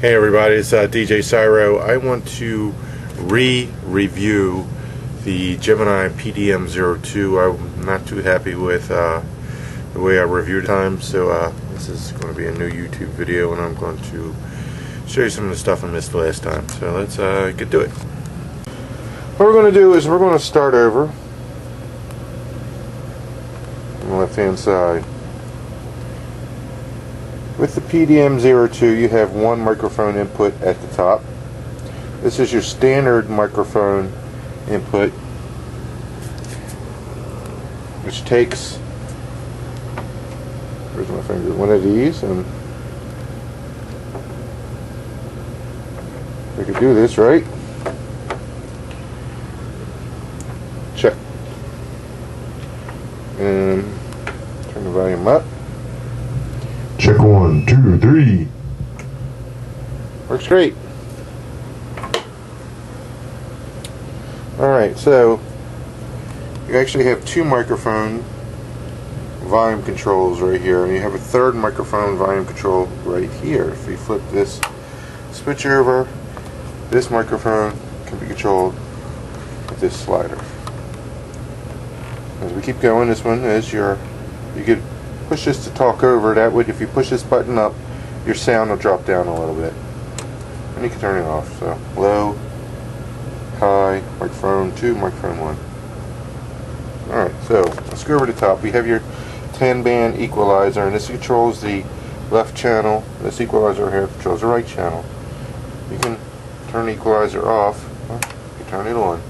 Hey everybody, it's DJ Cyro. I want to review the Gemini PDM-02. I'm not too happy with the way I reviewed time, so this is going to be a new YouTube video, and I'm going to show you some of the stuff I missed last time. So let's get to it. What we're going to do is we're going to start over on the left hand side. With the PDM-02, you have one microphone input at the top. This is your standard microphone input, which takes, where's my finger, one of these, and we could do this, right? Check. And turn the volume up. Check 1, 2, 3. Works great. Alright, so you actually have two microphone volume controls right here, and you have a third microphone volume control right here. If you flip this switch over, this microphone can be controlled with this slider. As we keep going, this one is you could push this to talk over. That way, if you push this button up, your sound will drop down a little bit, and you can turn it off. So low, high, microphone 2, microphone 1. Alright, so let's go over to the top. We have your 10-band equalizer, and this controls the left channel. This equalizer here controls the right channel. You can turn the equalizer off, or you can turn it on.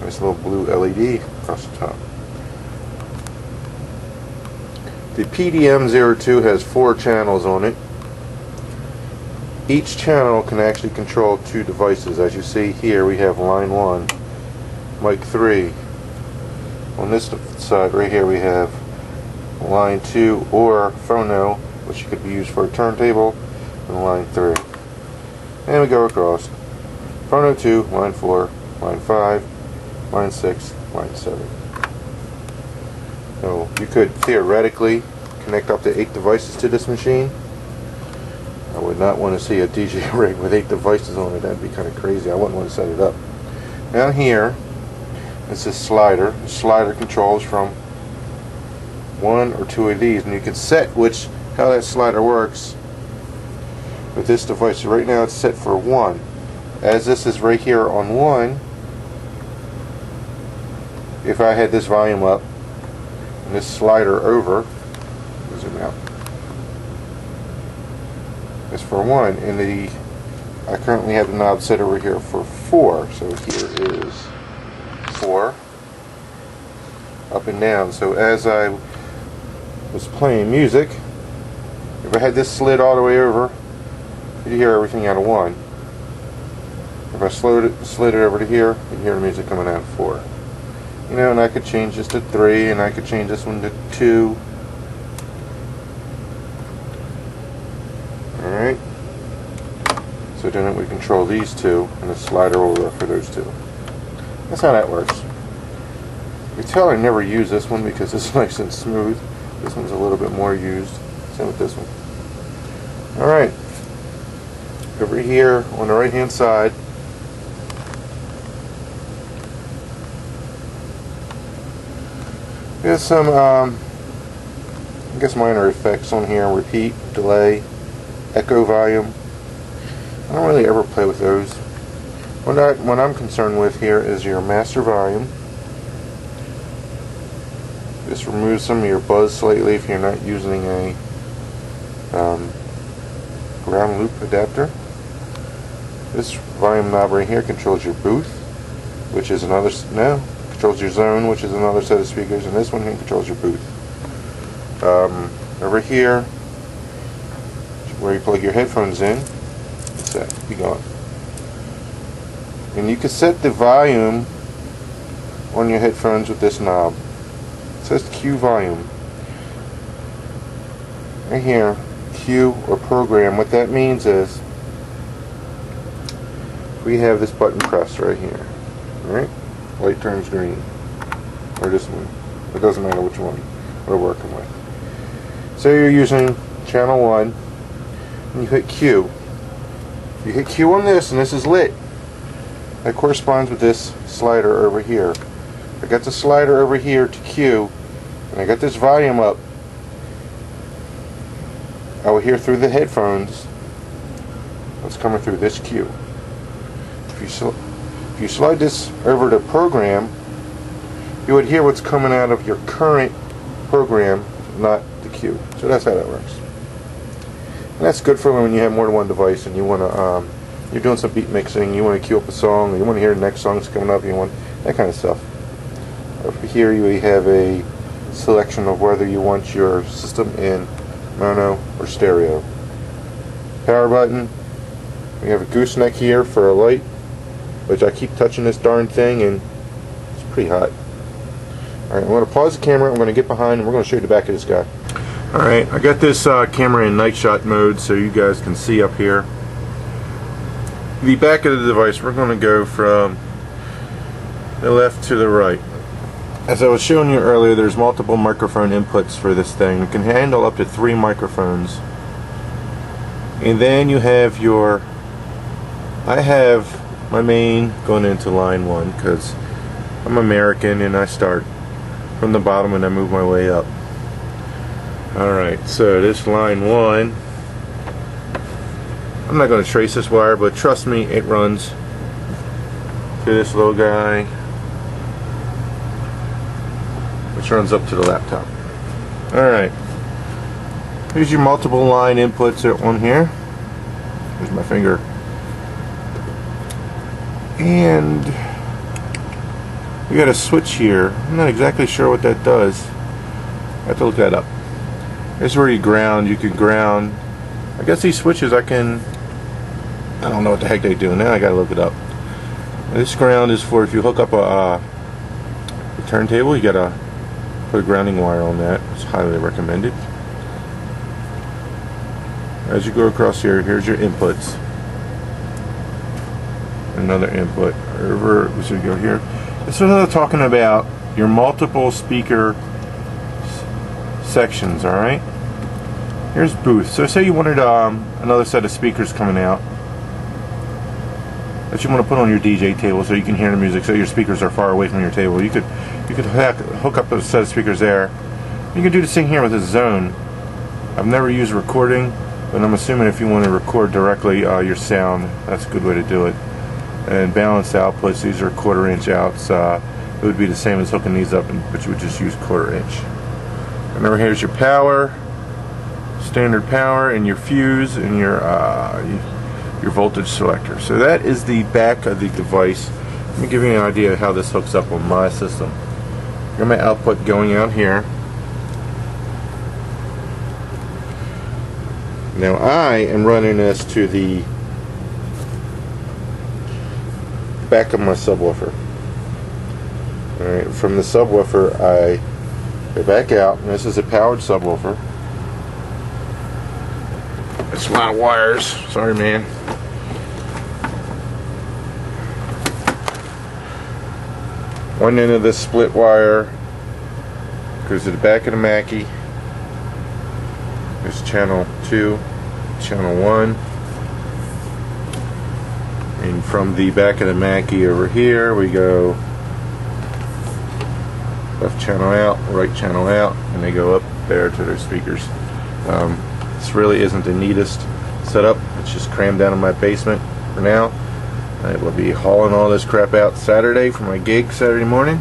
Nice little blue LED across the top. The PDM-02 has 4 channels on it. Each channel can actually control 2 devices. As you see here, we have line 1, mic 3. On this side right here, we have line 2 or phono, which could be used for a turntable, and line 3. And we go across. Phono 2, line 4, line 5, line 6, line 7. So you could theoretically connect up to 8 devices to this machine. I would not want to see a DJ rig with 8 devices on it. That'd be kind of crazy. I wouldn't want to set it up. Down here is this slider. The slider controls from 1 or 2 of these, and you can set how that slider works with this device. So right now it's set for 1. As this is right here on 1, if I had this volume up, this slider over, zoom out, is for 1, and I currently have the knob set over here for 4. So here is 4, up and down. So as I was playing music, if I had this slid all the way over, you'd hear everything out of 1. If I slid it over to here, you'd hear the music coming out of 4. You know, and I could change this to 3, and I could change this one to 2. Alright. So then we control these 2, and the slider will work for those 2. That's how that works. You can tell I never use this one because it's nice and smooth. This one's a little bit more used. Same with this one. Alright. Over here on the right hand side, there's some, I guess, minor effects on here. Repeat, delay, echo volume. I don't really ever play with those. What I'm concerned with here is your master volume. This removes some of your buzz slightly if you're not using a ground loop adapter. This volume knob right here controls your booth, which is another, controls your zone, which is another set of speakers, and this one here controls your booth. Over here, where you plug your headphones in, it's that, be gone. And you can set the volume on your headphones with this knob. It says Q volume. Right here, Q or program. What that means is, we have this button pressed right here. Alright? Light turns green. Or this one. It doesn't matter which one we're working with. So you're using channel 1, and you hit Q. You hit Q on this and this is lit. That corresponds with this slider over here. I got the slider over here to Q, and I got this volume up. I will hear through the headphones what's coming through this Q. If you slide this over to program, you would hear what's coming out of your current program, not the Q. So that's how that works. And that's good for when you have more than one device and you want to, you're doing some beat mixing, you want to queue up a song, or you want to hear the next song that's coming up, you want that kind of stuff. Over here you have a selection of whether you want your system in mono or stereo. Power button. We have a gooseneck here for a light, which I keep touching this darn thing and it's pretty hot. Alright, I'm going to pause the camera, I'm going to get behind, and we're going to show you the back of this guy. Alright, I got this camera in night shot mode so you guys can see up here. The back of the device, we're going to go from the left to the right. As I was showing you earlier, there's multiple microphone inputs for this thing. You can handle up to 3 microphones. And then you have your, I have my main going into line 1 because I'm American and I start from the bottom and I move my way up. Alright, so this line 1, I'm not going to trace this wire, but trust me, it runs to this little guy, which runs up to the laptop. Alright, here's your multiple line inputs on here. Here's my finger. And we got a switch here. I'm not exactly sure what that does. I have to look that up. Here's where you ground. You can ground. I guess these switches I don't know what the heck they do. Now I gotta look it up. This ground is for if you hook up a turntable, you gotta put a grounding wire on that. It's highly recommended. As you go across here, here's your inputs. Another input. Over, so you go here. This is what I'm talking about. Your multiple speaker sections. All right. Here's booth. So say you wanted another set of speakers coming out that you want to put on your DJ table so you can hear the music. So your speakers are far away from your table. You could hook up a set of speakers there. You can do the same here with a zone. I've never used recording, but I'm assuming if you want to record directly your sound, that's a good way to do it. And balanced outputs. These are 1/4 inch outs. It would be the same as hooking these up, but you would just use 1/4 inch. And over here's your power, standard power, and your fuse, and your voltage selector. So that is the back of the device. Let me give you an idea of how this hooks up on my system. Got my output going out here. Now I am running this to the back of my subwoofer. Alright, from the subwoofer I go back out, and this is a powered subwoofer. It's a lot of wires, sorry man. One end of this split wire goes to the back of the Mackie. There's channel 2, channel 1. And from the back of the Mackie over here we go left channel out, right channel out, and they go up there to their speakers. This really isn't the neatest setup. It's just crammed down in my basement for now. I will be hauling all this crap out Saturday for my gig Saturday morning.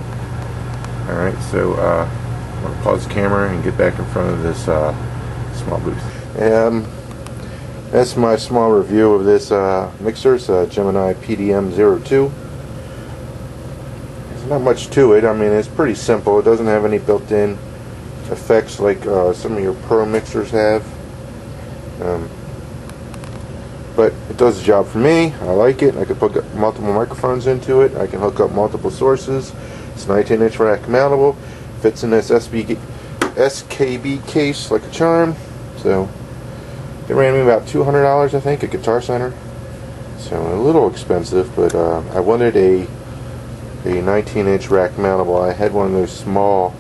Alright, so I'm going to pause the camera and get back in front of this small booth. That's my small review of this mixer. It's a Gemini PDM-02. There's not much to it. I mean, it's pretty simple. It doesn't have any built-in effects like some of your Pro mixers have. But it does the job for me. I like it. I can put multiple microphones into it. I can hook up multiple sources. It's 19-inch rack mountable. Fits in this SKB case like a charm. So it ran me about $200, I think, at Guitar Center. So a little expensive, but I wanted a 19-inch rack mountable. I had one of those small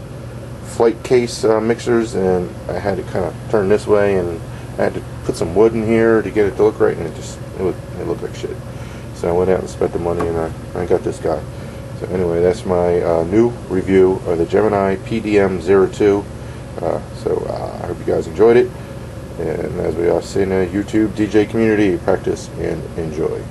flight case mixers, and I had to kind of turn this way, and I had to put some wood in here to get it to look right, and it looked like shit. So I went out and spent the money, and I got this guy. So anyway, that's my new review of the Gemini PDM-02. I hope you guys enjoyed it. And as we all say in the YouTube DJ community, practice and enjoy.